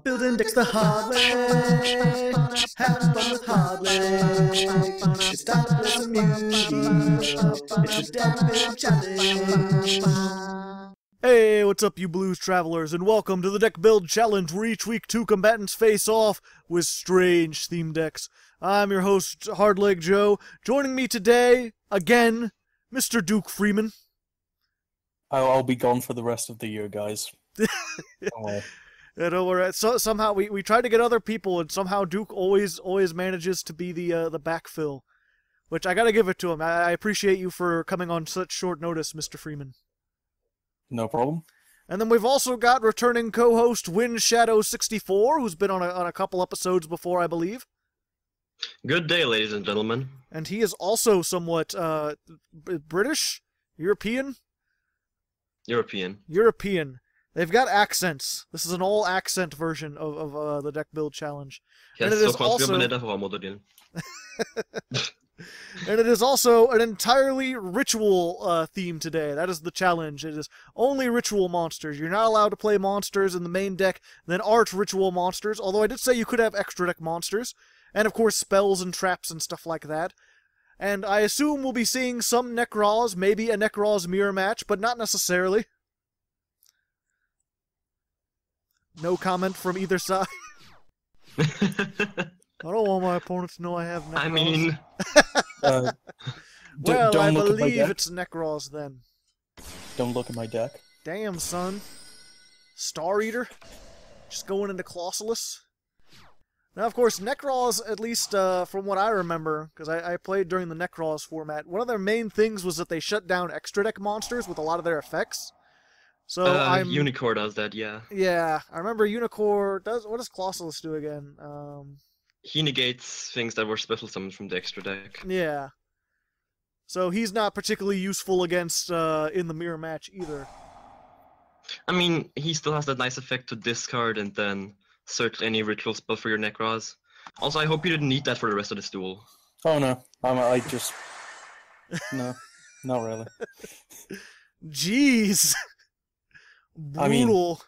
Building decks the hard way. Have fun with Hardleg. It's time to play some music. It's the deck build challenge. Hey, what's up, you blues travelers, and welcome to the Deck Build Challenge, where each week two combatants face off with strange theme decks. I'm your host, Hardleg Joe. Joining me today, again, Mr. Duke Freeman. I'll be gone for the rest of the year, guys. Don't worry. So somehow we tried to get other people, and somehow Duke always manages to be the backfill, which I gotta give it to him. I appreciate you for coming on such short notice, Mr. Freeman. No problem. And then we've also got returning co-host WindShadow64, who's been on a couple episodes before, I believe. Good day, ladies and gentlemen. And he is also somewhat British, European. European. They've got accents. This is an all-accent version of the Deck Build Challenge. Yes, and it is also... And it is also an entirely ritual theme today. That is the challenge. It is only ritual monsters. You're not allowed to play monsters in the main deck, then arch ritual monsters, although I did say you could have extra deck monsters. And of course spells and traps and stuff like that. And I assume we'll be seeing some Necroz, maybe a Necroz mirror match, but not necessarily. No comment from either side. I don't want my opponent to know I have Necroz. I mean... well, I believe it's Necroz then. Don't look at my deck. Damn, son. Star Eater? Just going into Colossalus? Now, of course, Necroz, at least from what I remember, because I played during the Necroz format, one of their main things was that they shut down extra deck monsters with a lot of their effects. So Unicorn does that, yeah. Yeah, I remember Unicorn does... What does Colossalus do again? He negates things that were special summons from the extra deck. Yeah. So he's not particularly useful against in the mirror match either. I mean, he still has that nice effect to discard and then search any ritual spell for your Necroz. Also, I hope you didn't need that for the rest of this duel. Oh no, I just... No, not really. Jeez! Brutal.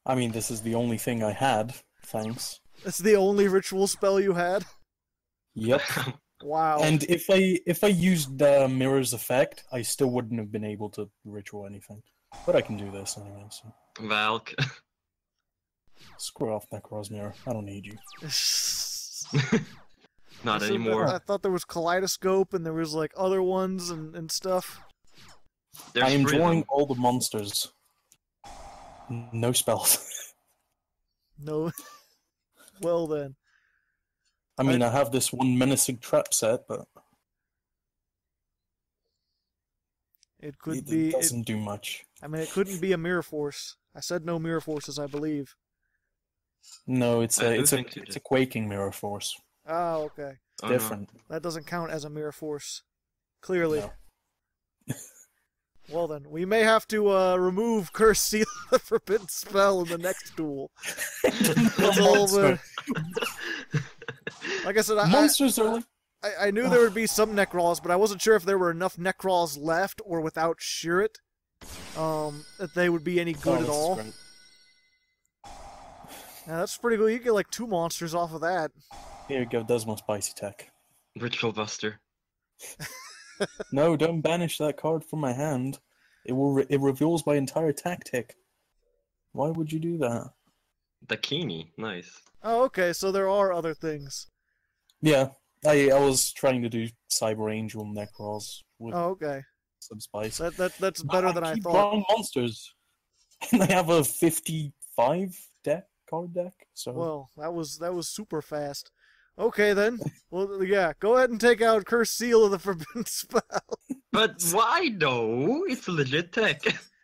I mean, this is the only thing I had, thanks. That's the only ritual spell you had? Yep. Wow. And if I used the Mirror's effect, I still wouldn't have been able to ritual anything. But I can do this anyway, so... Valk. Screw off, Necroz Mirror. I don't need you. Not anymore. I thought there was Kaleidoscope and there was like other ones and stuff. There's I am drawing all the monsters. No spells. No. Well then. I mean, I have this one menacing trap set, but... It doesn't do much. I mean, it couldn't be a Mirror Force. I said no Mirror Forces, I believe. No, it's a quaking Mirror Force. Oh, okay. It's different. No. That doesn't count as a Mirror Force. Clearly. No. Well then, we may have to remove Curse Seal the Forbidden Spell in the next duel. Like I said, monsters are like... I knew there would be some Necroz, but I wasn't sure if there were enough Necroz left, or without Shirit, that they would be any good at all. Now that's pretty good. You get like 2 monsters off of that. Here you go, does my spicy tech. Ritual Buster. No, don't banish that card from my hand. It reveals my entire tactic. Why would you do that? Dakini, nice. Oh, okay, so there are other things. Yeah, I was trying to do Cyber Angel Necroz with some spice. That's better than I thought. Drawing monsters, and I have a 55 card deck. So well, that was super fast. Okay then. Well, yeah. Go ahead and take out Curse Seal of the Forbidden Spell. But why though? It's a legit tech.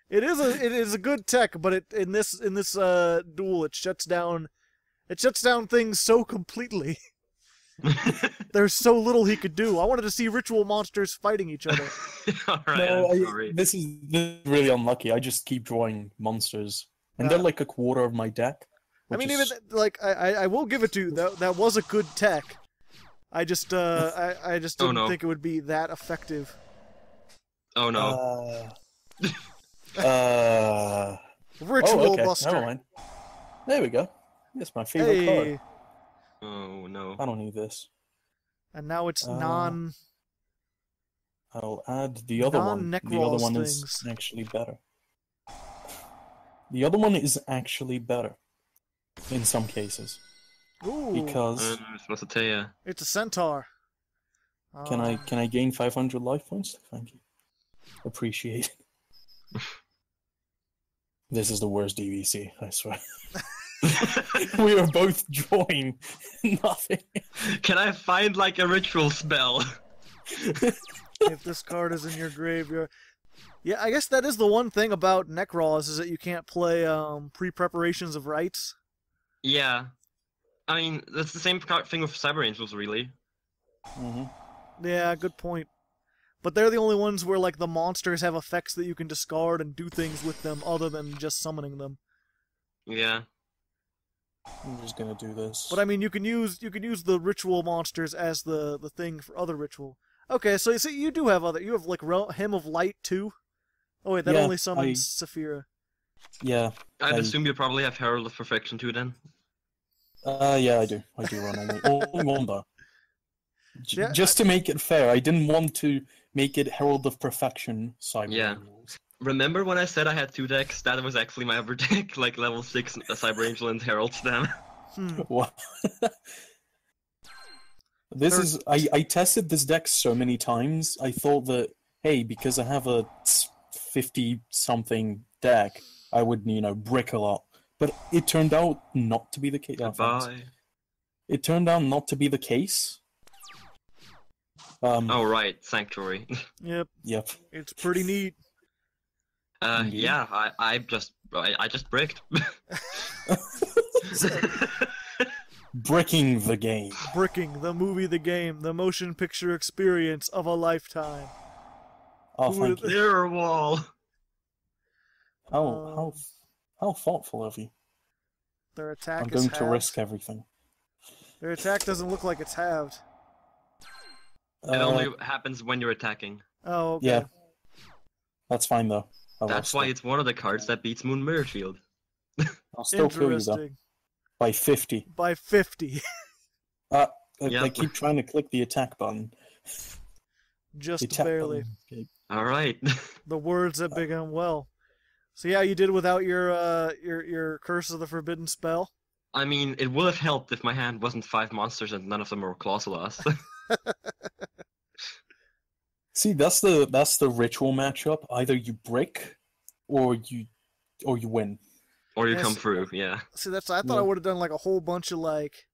It is a good tech, but in this duel it shuts down things so completely. There's so little he could do. I wanted to see ritual monsters fighting each other. Alright, this is really unlucky. I just keep drawing monsters, and they're like a quarter of my deck. I mean, even like I will give it to you. That was a good tech. I just didn't think it would be that effective. Oh no. Ritual Buster. Never mind. There we go. That's my favorite card. Hey, Oh no. I don't need this. and now it's I'll add the other one. The other non-Necroz one things. is actually better. The other one is actually better. In some cases. Ooh, Because... Supposed to tell you. it's a centaur. Can I gain 500 life points? Thank you. Appreciate it. This is the worst DVC, I swear. We are both drawing nothing. Can I find like a ritual spell? If this card is in your graveyard. Yeah, I guess that is the one thing about Necroz is that you can't play pre-preparations of rites. Yeah. I mean, that's the same thing with Cyber Angels, really. Mm-hmm. Yeah, good point. But they're the only ones where like the monsters have effects that you can discard and do things with them other than just summoning them. Yeah. I'm just gonna do this. But I mean, you can use the ritual monsters as the thing for other ritual. Okay, so you do have other. You have like Hymn of Light too. Oh wait, that Yeah, only summons Saphira. Yeah. I'd assume you probably have Herald of Perfection too then. Yeah, I do. I do run only one though. Yeah, Just to make it fair, I didn't want to make it Herald of Perfection Cyber Yeah. Angels. Remember when I said I had 2 decks? That was actually my other deck, like level 6 Cyber Angel and Herald Stem. What? This is... I tested this deck so many times, I thought that, hey, because I have a 50-something deck, I would, brick a lot. But it turned out not to be the case. Goodbye. It turned out not to be the case. Oh right, Sanctuary. Yep, Yep. it's pretty neat. Indeed. Yeah, I just bricked. Bricking the game. Bricking, the movie, the game, the motion picture experience of a lifetime. Oh, thank you. Mirror wall. How thoughtful of you. Their attack I'm is going to halved. risk everything. Their attack doesn't look like it's halved. It only happens when you're attacking. Oh, okay. Yeah. That's fine though. That's why it's one of the cards that beats Moon Mirror Field. I'll still kill you though. Interesting. By 50. By 50. I Yep. keep trying to click the attack button. Just The attack barely. button. Okay. All right. The words have begun well. So yeah, you did without your Curse of the Forbidden spell. I mean, it would have helped if my hand wasn't 5 monsters and none of them were Colossalas. See, that's the ritual matchup. Either you brick, or you win. Or you Yes. come through, yeah. See, I thought I would have done like a whole bunch of like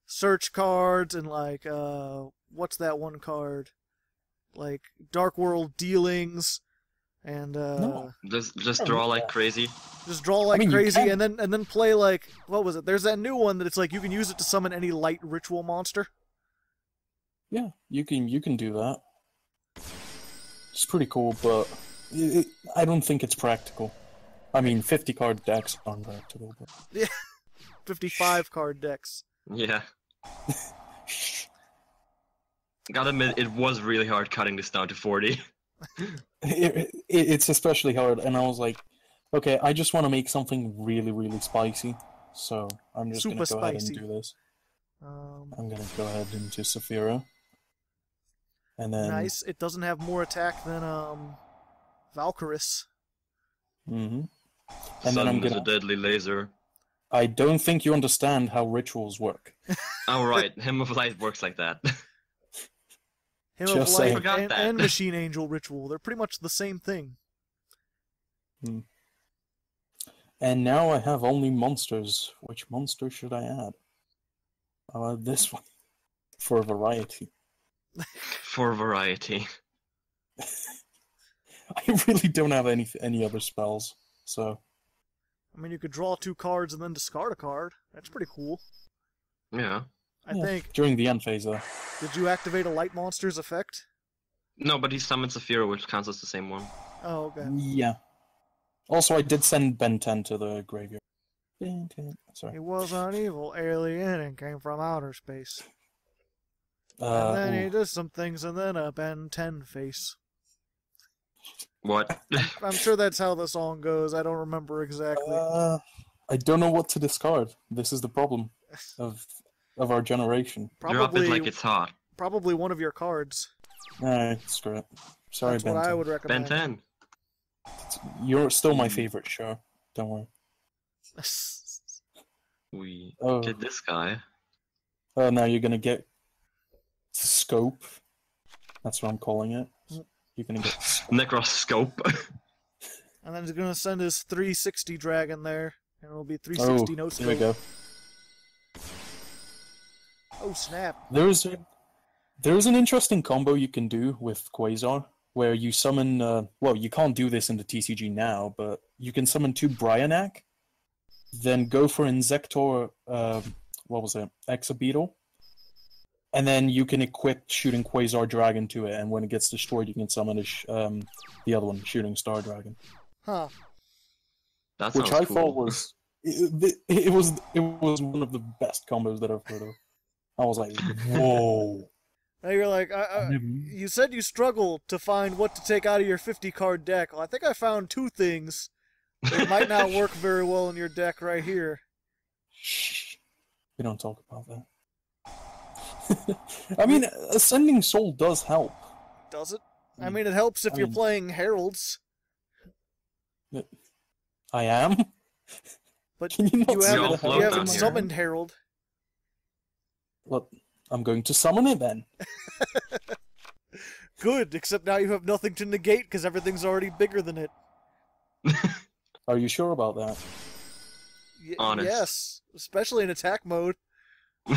search cards and like what's that one card? Like Dark World Dealings and No. Just draw like crazy. just draw like I mean, you crazy can. and then play like what was it? There's that new one that it's like you can use it to summon any light ritual monster. Yeah, you can do that. It's pretty cool, but I don't think it's practical. I mean, 50 card decks aren't practical. But... Yeah. 55 card decks. Yeah. Gotta admit, it was really hard cutting this down to 40. It's especially hard, and I was like, okay, I just want to make something really, really spicy, so I'm just Super gonna go ahead spicy. and do this. Um, I'm gonna go ahead into Saphira, and then nice. It doesn't have more attack than Valkyris. and then I'm Sun is a gonna. deadly laser. I don't think you understand how rituals work. Oh right, Hymn of Light works like that. Hymn Just of saying. Light Forgot and, that. and Machine Angel Ritual. They're pretty much the same thing. And now I have only monsters. Which monster should I add? I'll add this one for variety. For variety. I really don't have any other spells, so I mean, you could draw 2 cards and then discard a card. That's pretty cool. Yeah. I yeah, think. during the end phase though. Did you activate a Light Monster's effect? No, but he summons Saphira, which counts as the same one. Oh, okay. Yeah. Also, I did send Ben 10 to the graveyard. Ben 10. Sorry. He was an evil alien and came from outer space. And then he Ooh. did some things and then a Ben 10 face. What? I'm sure that's how the song goes. I don't remember exactly. I I don't know what to discard. This is the problem of our generation. Drop it like it's hot. Probably one of your cards. Alright, screw it. Sorry, That's Ben what 10. I would recommend. Ben 10. You're still my favorite, sure. Don't worry. We Oh. get this guy. Oh, now you're gonna get scope. That's what I'm calling it. You're gonna get Necroscope. And then he's gonna send his 360 dragon there, and it'll be 360 no scope. There we go. Oh snap! There's an interesting combo you can do with Quasar, where you summon. Well, you can't do this in the TCG now, but you can summon 2 Bryanak, then go for Insector. What was it? Exabeetle. And then you can equip Shooting Quasar Dragon to it, and when it gets destroyed, you can summon the other one, Shooting Star Dragon. Huh. That Which sounds I cool. thought was it was one of the best combos that I've heard of. I was like, whoa. Now you're like, you said you struggled to find what to take out of your 50-card deck. Well, I think I found 2 things that might not work very well in your deck right here. Shh. We don't talk about that. I mean, Ascending Soul does help. Does it? I mean, it helps if you're playing Heralds. I am? But Can you not see all the float you down haven't here. summoned Herald. Look, I'm going to summon it then. Good, except now you have nothing to negate because everything's already bigger than it. Are you sure about that? Honest. Yes, especially in attack mode.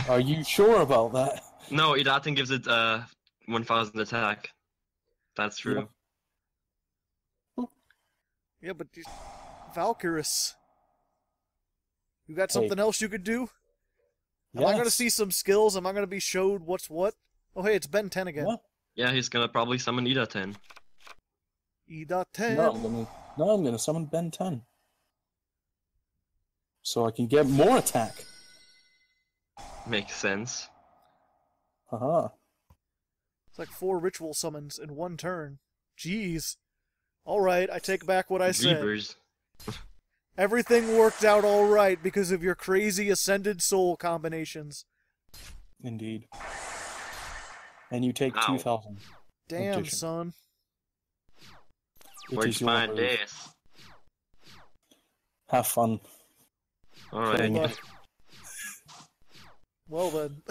Are you sure about that? No, Idaten gives it 1000 attack. That's true. Yeah, but Valkyrus. You got something else you could do? Am I going to see some skills? Am I going to be showed what's what? Oh, hey, it's Ben 10 again. What? Yeah, he's gonna probably summon Idaten. E.10. No, I'm gonna summon Ben 10. So I can get more attack. Makes sense. Haha. It's like 4 ritual summons in 1 turn. Jeez. Alright, I take back what I said. Reavers. Everything worked out alright because of your crazy Ascended Soul combinations. Indeed. And you take Ow. 2,000. Damn, Addition. son. It Where'd is you your find move. this? Have fun. Alright. Playing Look. Well then.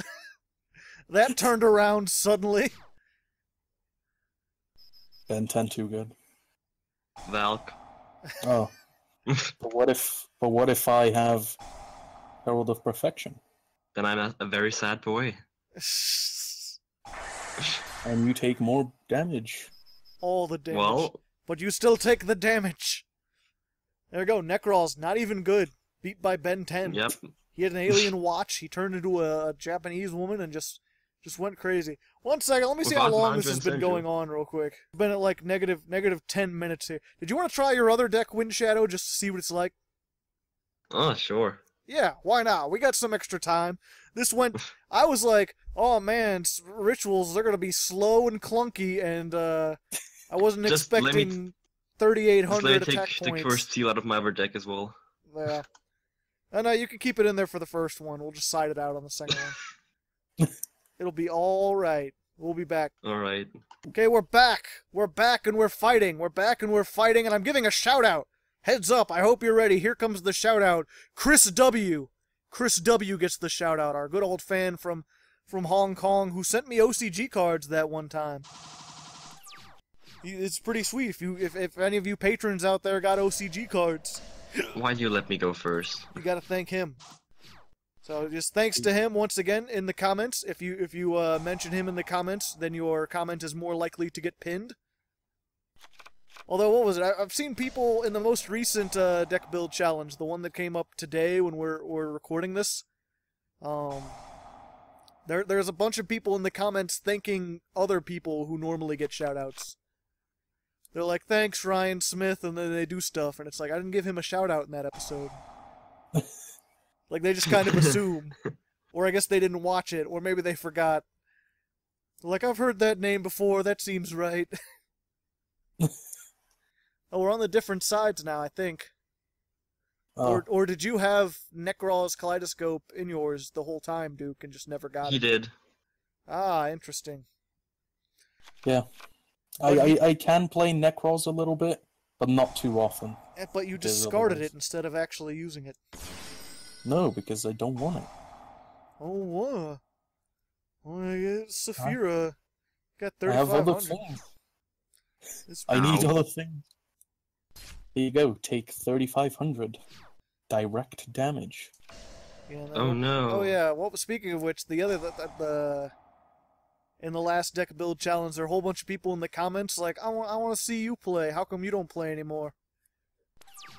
That turned around suddenly. Ben 10 too good. Valk. Oh. But what if I have Herald of Perfection? Then I'm a very sad boy. And you take more damage. All the damage. Well, But you still take the damage. There we go. Necrol's not even good. Beat by Ben 10. yep. He had an alien watch. He turned into a Japanese woman and just went crazy. 1 second. Let me see how Without long this has Mandarin been Central. going on real quick. Been at like negative 10 minutes here. Did you want to try your other deck, WindShadow, just to see what it's like? Oh, sure. Yeah, why not? We got some extra time. This went... I was like, oh man, rituals, they're going to be slow and clunky, and I wasn't Just let me- expecting Just let 3,800 me attack take points. first steal out of my other deck as well. Yeah. And you can keep it in there for the first one. We'll just side it out on the second one. It'll be all right. We'll be back. Alright. Okay, we're back. We're back and we're fighting. We're back and we're fighting, and I'm giving a shout-out. Heads up, I hope you're ready. Here comes the shout-out. Chris W. Chris W. gets the shout-out. Our good old fan from Hong Kong who sent me OCG cards that one time. It's pretty sweet. If any of you patrons out there got OCG cards, Why'd you let me go first? you gotta thank him. So just thanks to him once again in the comments. If you mention him in the comments, then your comment is more likely to get pinned. Although, what was it? I've seen people in the most recent deck build challenge, the one that came up today when we're recording this. There's a bunch of people in the comments thanking other people who normally get shoutouts. They're like, thanks, Ryan Smith, and then they do stuff, and it's like, I didn't give him a shout-out in that episode. Like, they just kind of assume. Or I guess they didn't watch it, or maybe they forgot. They're like, I've heard that name before, that seems right. Oh, we're on the different sides now, I think. Or did you have Necroz's Kaleidoscope in yours the whole time, Duke, and just never got it? He did. Ah, interesting. Yeah. I can play Necroz a little bit, but not too often. But you discarded it instead of actually using it. No, because I don't want it. Oh, what? Well, Saphira got 3,500. I have other things. I need other things. Here you go. Take 3,500 direct damage. Yeah, Oh no. Oh yeah. Well, speaking of which, the in the last deck build challenge, there are a whole bunch of people in the comments like, I want to see you play. How come you don't play anymore?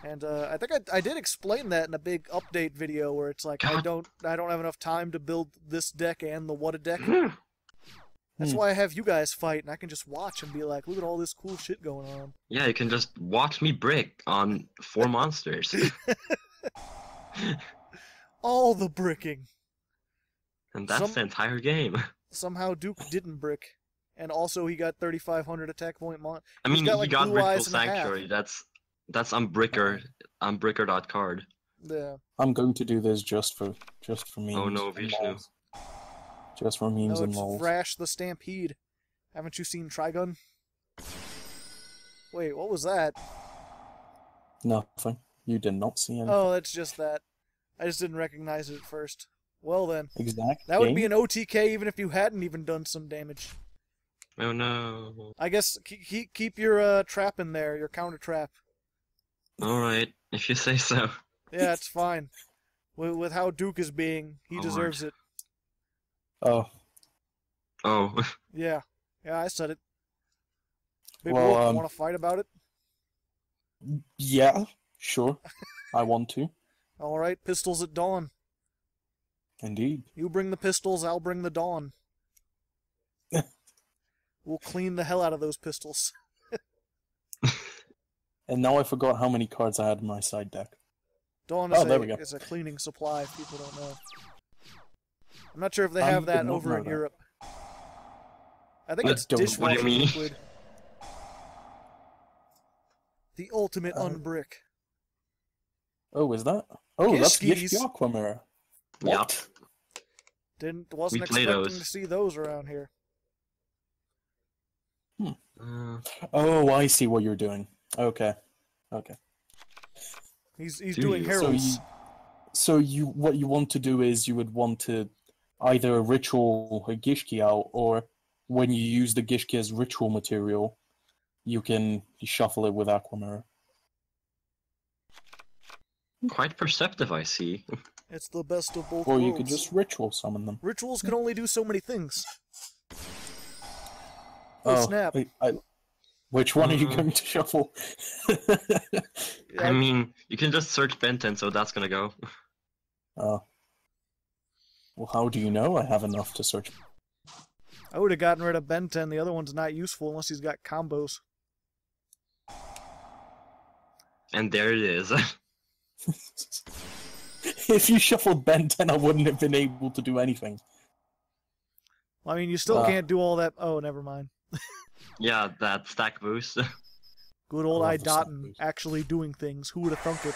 And I think I did explain that in a big update video where it's like I don't have enough time to build this deck and the what a deck. That's why I have you guys fight, and I can just watch and be like, look at all this cool shit going on. Yeah, you can just watch me brick on 4 monsters. All the bricking. And that's the entire game. Somehow Duke didn't brick, and also he got 3,500 attack point. I mean, he got Ritual Sanctuary. That's unbricker.card. Yeah. I'm going to do this just for memes. Oh no, Vishnu. Just for memes and it's lols. Thrash the Stampede. Haven't you seen Trigun? Wait, what was that? Nothing. You did not see anything. Oh, that's just that. I just didn't recognize it at first. Well then. Exactly. That would be an OTK even if you hadn't even done some damage. Oh no. I guess keep your trap in there, your counter trap. Alright, if you say so. Yeah, it's fine. With how Duke is being, he deserves it. Oh. Oh. Yeah. Yeah, I said it. Big Well, Wolf, want to fight about it? Yeah, sure. I want to. Alright, pistols at dawn. Indeed. You bring the pistols, I'll bring the dawn. We'll clean the hell out of those pistols. And now I forgot how many cards I had in my side deck. Dawn is a cleaning supply, if people don't know. I'm not sure if they have that over in Europe. I think it's dishwashing liquid. The ultimate unbrick. Oh, is that? Oh, that's Gishkis. the Aqua Mirror. What? Wasn't expecting to see those around here. Oh, I see what you're doing. Okay. He's doing heralds. So what you want to do is you would want to either ritual a Gishki out, or when you use the Gishki as ritual material, you can shuffle it with Aqua Mirror. Quite perceptive, I see. It's the best of both Or worlds. you could just ritual summon them. Rituals can only do so many things. Snap. Which one are you going to shuffle? I mean, you can just search Benton, so that's gonna go. Oh. Well, how do you know I have enough to search? I would have gotten rid of Ben 10. The other one's not useful unless he's got combos. And there it is. If you shuffled Ben 10, I wouldn't have been able to do anything. Well, I mean, you still can't do all that. Oh, never mind. Yeah, that stack boost. Good old Idotten actually doing things. Who would have thunk it?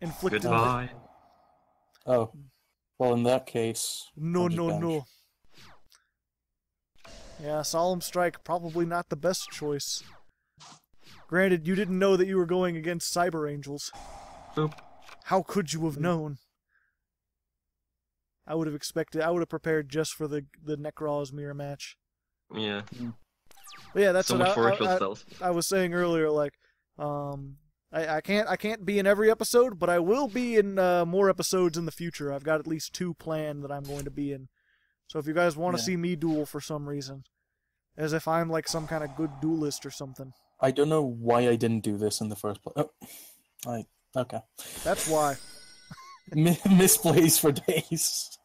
Inflicted. Goodbye. Oh. Well, in that case... No. Yeah, Solemn Strike, probably not the best choice. Granted, you didn't know that you were going against Cyber Angels. Boop. How could you have known? I would have prepared just for the Necroz mirror match. Yeah. But yeah, that's so what much I was saying earlier. Like, I can't be in every episode, but I will be in more episodes in the future. I've got at least 2 planned that I'm going to be in. So if you guys want to see me duel for some reason, as if I'm like some kind of good duelist or something. I don't know why I didn't do this in the first place. Oh, okay. That's why. Misplays for days.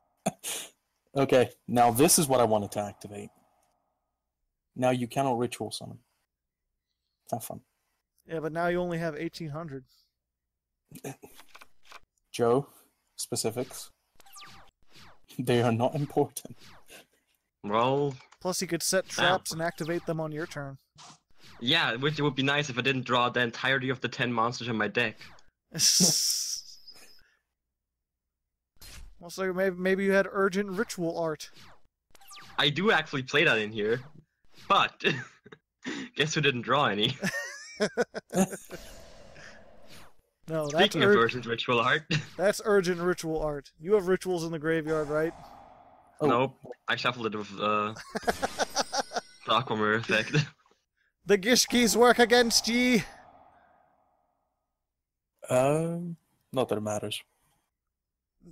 Okay, now this is what I wanted to activate. Now you cannot ritual summon. Have fun. Yeah, but now you only have 1,800. Joe, specifics. They are not important. Well... Plus you could set traps and activate them on your turn. Yeah, which would be nice if I didn't draw the entirety of the 10 monsters in my deck. Also, maybe you had urgent ritual art. I do actually play that in here, but guess who didn't draw any? No, that's Speaking of urgent ritual art. That's urgent ritual art. You have rituals in the graveyard, right? Oh. Nope, I shuffled it with the Aquamarine effect. The Gishkis work against ye. Not that it matters.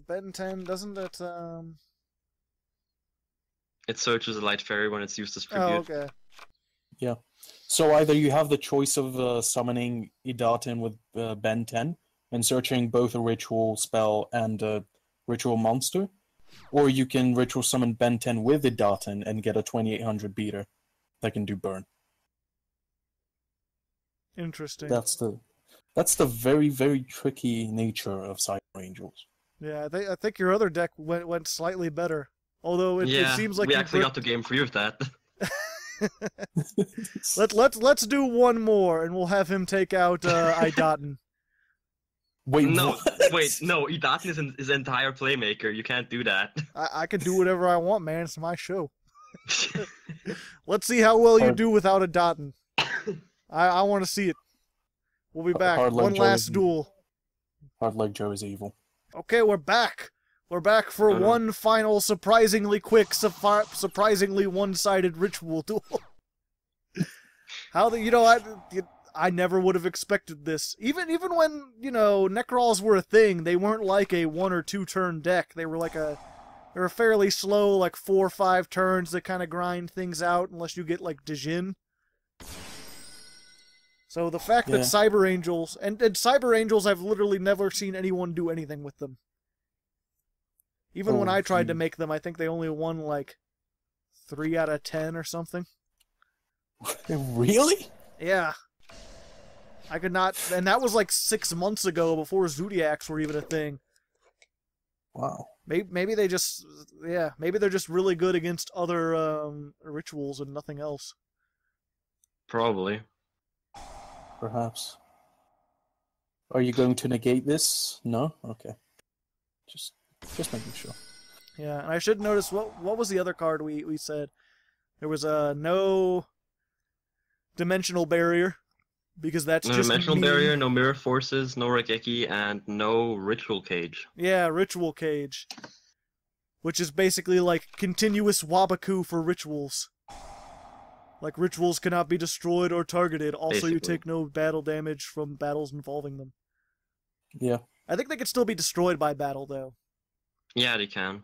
Ben 10, doesn't it, It searches a light fairy when it's used as tribute. Oh, okay. Yeah. So either you have the choice of summoning Idaten with Ben 10 and searching both a ritual spell and a ritual monster, or you can ritual summon Ben 10 with Idaten and get a 2800 beater that can do burn. Interesting. That's the very, very tricky nature of Cyber Angels. Yeah, I think your other deck went slightly better. Although it seems like we actually got the game for you with that. Let's do one more, and we'll have him take out Idaten. Wait, no, what? no. Idaten is an entire playmaker. You can't do that. I can do whatever I want, man. It's my show. Let's see how well you do without Idaten. I want to see it. We'll be back. One last duel. Hardleg Joe is evil. Okay, we're back. We're back for one final, surprisingly quick, surprisingly one-sided ritual duel. I never would have expected this. Even when, Necrolls were a thing, they weren't like a 1 or 2 turn deck. They were fairly slow, like 4 or 5 turns that kind of grind things out, unless you get like Djinn. So the fact that Cyber Angels, and Cyber Angels, I've literally never seen anyone do anything with them. Even when I tried to make them, I think they only won like 3 out of 10 or something. Really? Yeah. I could not, and that was like 6 months ago, before Zodiacs were even a thing. Wow. Maybe they just, maybe they're just really good against other rituals and nothing else. Probably. Perhaps. Are you going to negate this? No? Okay. Just making sure. Yeah, and I should notice, what was the other card we said? There was no dimensional barrier, because that's no just dimensional mean. barrier, no mirror forces, no Regeki, and no ritual cage. Yeah, ritual cage. Which is basically like continuous Wabaku for rituals. Like, rituals cannot be destroyed or targeted. Also, Basically. you take no battle damage from battles involving them. Yeah. I think they could still be destroyed by battle, though. Yeah, they can.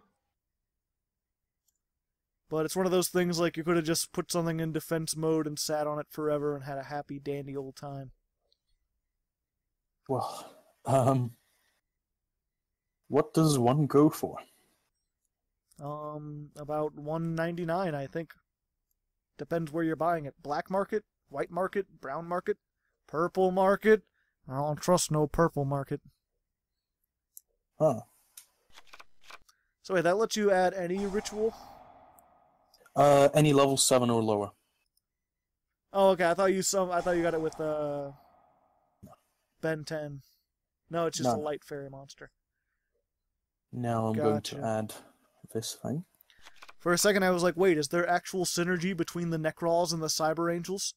But it's one of those things like you could have just put something in defense mode and sat on it forever and had a happy, dandy old time. Well, what does one go for? About $1.99, I think. Depends where you're buying it. Black market, white market, brown market, purple market. I don't trust no purple market. Huh. So wait, that lets you add any ritual? Any level 7 or lower. Oh, okay. I thought you got it with Ben 10. No, it's just a light fairy monster. Now I'm going to add this thing. For a second, I was like, wait, is there actual synergy between the Necrolls and the Cyber Angels?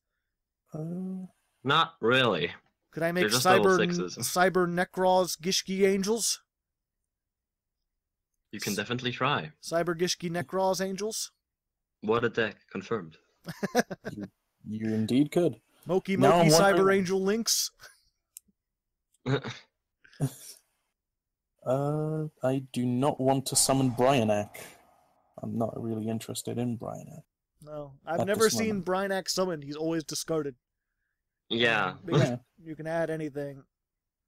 Not really. Could I make just level Cyber 6s. Necrolls Gishki Angels? You can definitely try. Cyber Gishki Necrolls Angels? What a deck. Confirmed. You indeed could. Moki Now I'm Cyber wondering- Angel Links? I do not want to summon Bryanak. I'm not really interested in Bryanak. No. I've At never this seen moment. Bryanak summoned. He's always discarded. Yeah, Because you can add anything.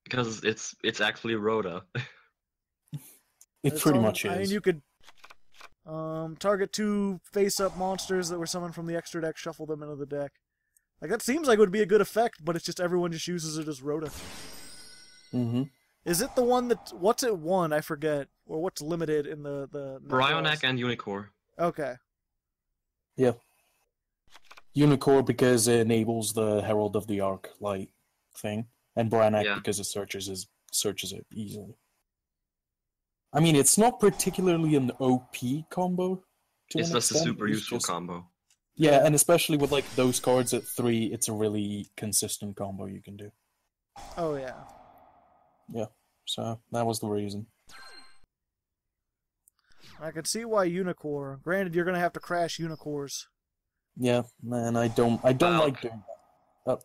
because it's actually Rhoda. It pretty much is. I mean, you could target 2 face-up monsters that were summoned from the extra deck, shuffle them into the deck. Like, that seems like it would be a good effect, but it's just everyone just uses it as Rhoda. Mm-hmm. Is it the one that... What's it 1? I forget. Or what's limited in the Bryonak and Unicorn. Okay. Yeah. Unicorn because it enables the Herald of the Arc light thing, and Bryanak Yeah. because it searches his searches it easily. I mean, it's not particularly an OP combo. It's just a super useful combo. Yeah, and especially with like those cards at 3, it's a really consistent combo you can do. Oh yeah. Yeah, so that was the reason. I can see why Unicorn. Granted, you're gonna have to crash Unicorns. Yeah, man, I don't like doing that.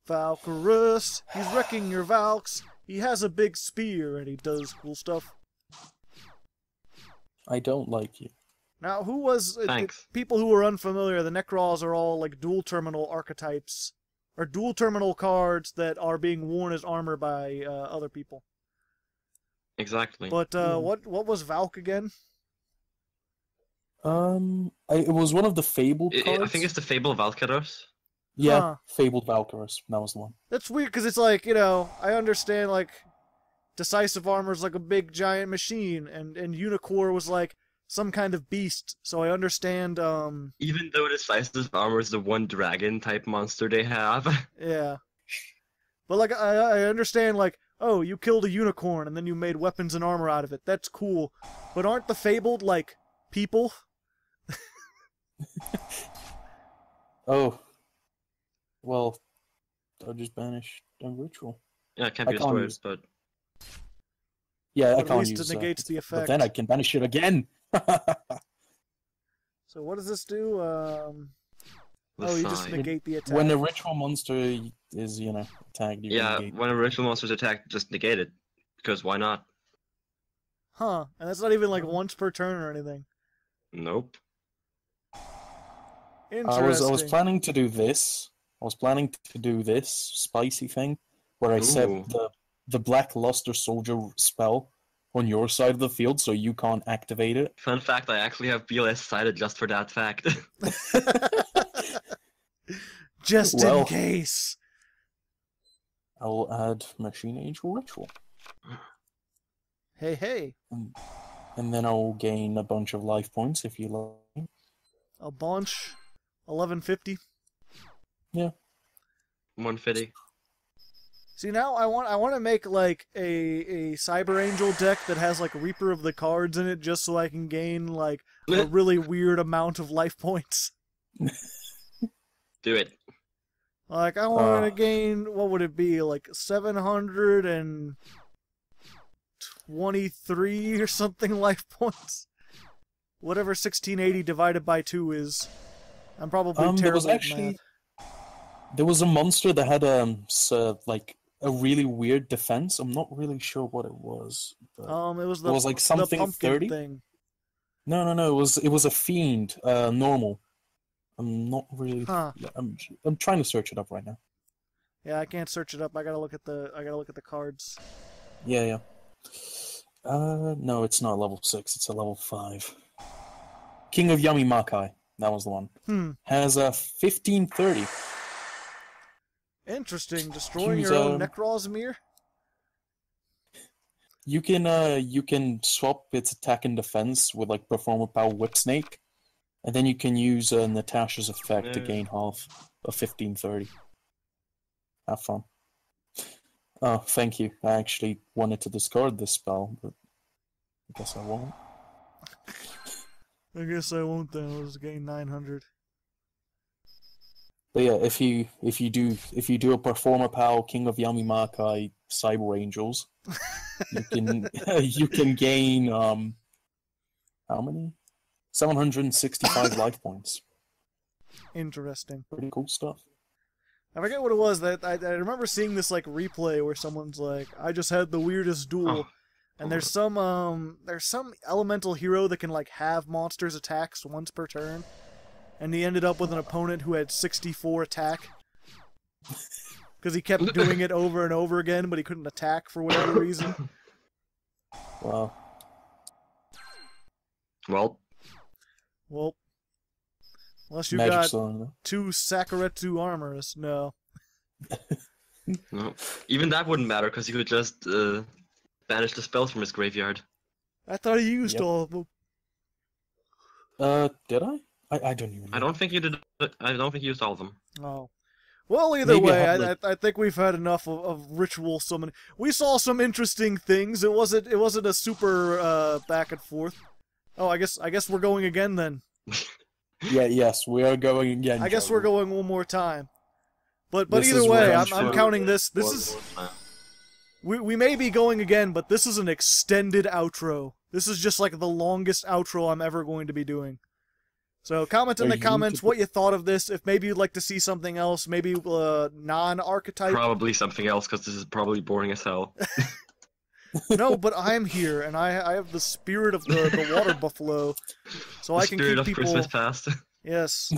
Valkyrus, he's wrecking your Valks. He has a big spear and he does cool stuff. I don't like you. Now, who was... Thanks. People who are unfamiliar, the Necros are all like dual terminal archetypes. Or dual terminal cards that are being worn as armor by other people. Exactly. But what was Valk again? It was one of the Fabled cards. I think it's the Fable Valkyros. Yeah, Huh. Fabled Valkyros. That was the one. That's weird, because it's like, you know, I understand, like, Decisive Armor's like a big, giant machine, and Unicorn was like some kind of beast, so I understand, Even though Decisive Armor is the one dragon-type monster they have. Yeah. But, like, I understand, like, oh, you killed a unicorn, and then you made weapons and armor out of it. That's cool. But aren't the Fabled, like, people? Oh. Well, I'll just banish a ritual. Yeah, it can't be destroyed, but... Yeah, I At can't least use it negates the effect. But then I can banish it again! So what does this do? The You just sign. negate the attack. When a ritual monster is, you know, attacked, you Yeah, negate. when a ritual monster's attacked, just negate it. Because why not? Huh. And that's not even, like, once per turn or anything. Nope. Interesting. I was planning to do this. I was planning to do this spicy thing, where I set Ooh. the Black Luster Soldier spell on your side of the field, so you can't activate it. Fun fact, I actually have BLS cited just for that fact. Just Well. in case. I'll add Machine Age Ritual. Hey, hey. And then I'll gain a bunch of life points if you like. A bunch. 1150. Yeah. 150. See, now I want to make, like, a Cyber Angel deck that has, like, Reaper of the Cards in it, just so I can gain, like, a really weird amount of life points. Do it. Like, I want to gain, what would it be, like, 723 or something life points? Whatever 1680 divided by 2 is. I'm probably terrible at math. There was a monster that had like a really weird defense. I'm not really sure what it was. It was it was like something the pumpkin 30 thing. No. It was a fiend, normal. I'm not really. Huh. I'm trying to search it up right now. Yeah, I can't search it up. I gotta look at the cards. Yeah. No, it's not level 6. It's a level 5. King of Yami Makai. That was the one. Has a 1530. Interesting. Destroying Use, your own Necrozmir? You can swap its attack and defense with like Performer Power Whip Snake, and then you can use Natasha's effect to gain half of 1530. Have fun. Oh, thank you. I actually wanted to discard this spell, but I guess I won't. I guess I won't then. I'll just gain 900. But yeah, if you do a Performer Power King of Yami Makai Cyber Angels, you can gain how many? 765 life points. Interesting. Pretty cool stuff. I forget what it was. That I remember seeing this like replay where someone's like, "I just had the weirdest duel," and there's some elemental hero that can like have monsters attacks once per turn, and he ended up with an opponent who had 64 attack because he kept doing it over and over again, but he couldn't attack for whatever reason. Wow. Well, unless you Magic got Song, 2 Sakuretsu armors, no. no. Even that wouldn't matter because he could just banish the spells from his graveyard. I thought he used all of them. Did I? I don't even know. I don't think you did. I don't think you used all of them. Oh. Well, either Maybe way, like... I think we've had enough of ritual summoning. We saw some interesting things. It wasn't a super back and forth. Oh, I guess we're going again then. Yes, we are going again. I guess we're going one more time. But This either is way, revenge I'm for- counting this. This is we may be going again, but this is an extended outro. This is just like the longest outro I'm ever going to be doing. So comment in the comments what you thought of this. If maybe you'd like to see something else, maybe non-archetype. Probably something else, because this is probably boring as hell. No, but I'm here, and I have the spirit of the water buffalo, so I can keep people. Christmas past. Yes,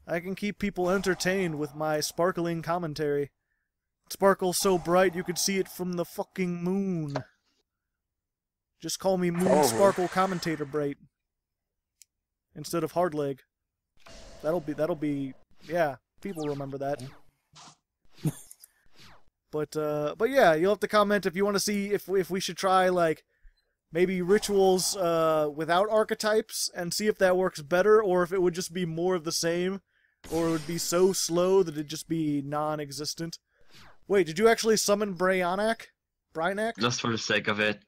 I can keep people entertained with my sparkling commentary. It sparkles so bright you could see it from the fucking moon. Just call me Moon Sparkle Commentator Bright instead of Hardleg. That'll be yeah. People remember that. But yeah, you'll have to comment if you want to see if we should try like maybe rituals without archetypes and see if that works better, or if it would just be more of the same, or it would be so slow that it'd just be non-existent. Wait, did you actually summon Bryanak? Just for the sake of it.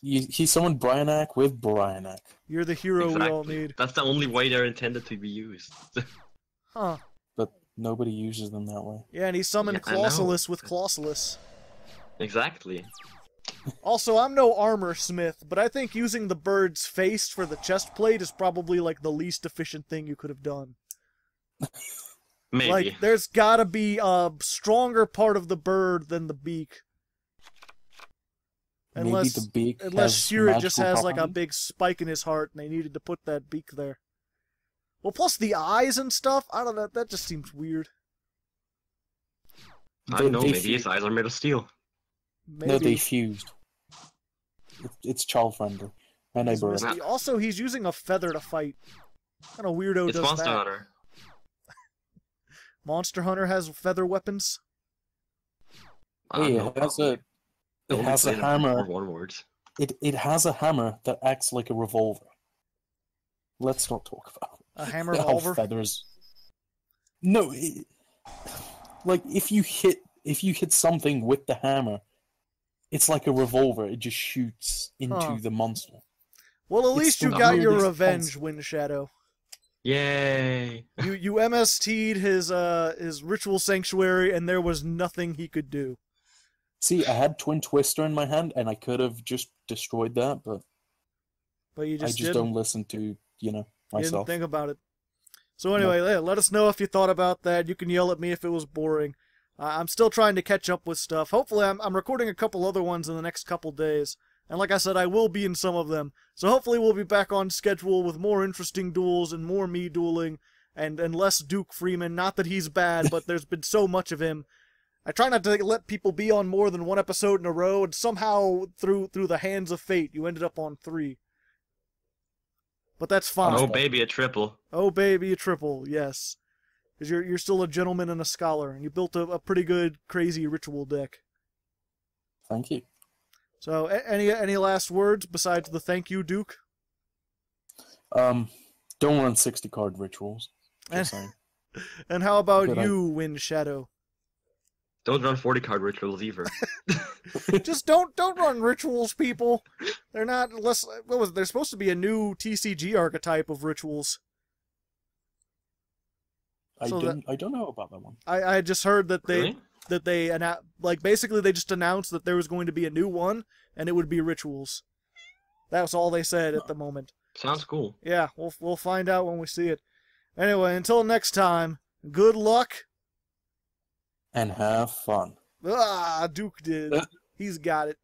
He summoned Bryanak with Bryanak. You're the hero we all need. That's the only way they're intended to be used. Huh. But nobody uses them that way. Yeah, and he summoned Clausulus with Clausulus. Exactly. Also, I'm no armor smith, but I think using the bird's face for the chest plate is probably like the least efficient thing you could have done. Maybe. Like, there's gotta be a stronger part of the bird than the beak. Unless the beak Stewart just has like a property? big spike in his heart and they needed to put that beak there. Well, plus the eyes and stuff, I don't know, that just seems weird. I don't know, maybe his eyes are made of steel. Maybe. No, they fused. It's child friendly. And I burn. Also, he's using a feather to fight. What kind of weirdo It's does Monster that? Hunter. Monster Hunter has feather weapons? Hey, it has a hammer. It has a hammer that acts like a revolver. Let's not talk about it. A hammer revolver? Feathers. No, like if you hit something with the hammer, it's like a revolver. It just shoots into the monster. Well, at least you got your revenge, WindShadow. Yay! You MST'd his ritual sanctuary, and there was nothing he could do. See, I had Twin Twister in my hand, and I could have just destroyed that, but you just I just don't listen to, myself. You didn't think about it. So anyway, let us know if you thought about that. You can yell at me if it was boring. I'm still trying to catch up with stuff. Hopefully, I'm recording a couple other ones in the next couple days. And like I said, I will be in some of them. So hopefully we'll be back on schedule with more interesting duels and more me dueling and less Duke Freeman. Not that he's bad, but there's been so much of him. I try not to let people be on more than one episode in a row, and somehow, through the hands of fate, you ended up on 3. But that's fine. Oh, baby, a triple. Oh, baby, a triple, yes. Because you're still a gentleman and a scholar, and you built a pretty good, crazy ritual deck. Thank you. So, any last words besides the thank you, Duke? Don't run 60-card rituals. Just saying. And how about you, WindShadow? Don't run 40-card rituals either. Just don't run rituals, people. They're not less. What was it? There's supposed to be a new TCG archetype of rituals. I don't know about that one. I just heard that Really? Basically they just announced that there was going to be a new one, and it would be rituals. That's all they said at the moment. Sounds cool. Yeah, we'll find out when we see it. Anyway, until next time, good luck. And have fun. Ah, Duke did. He's got it.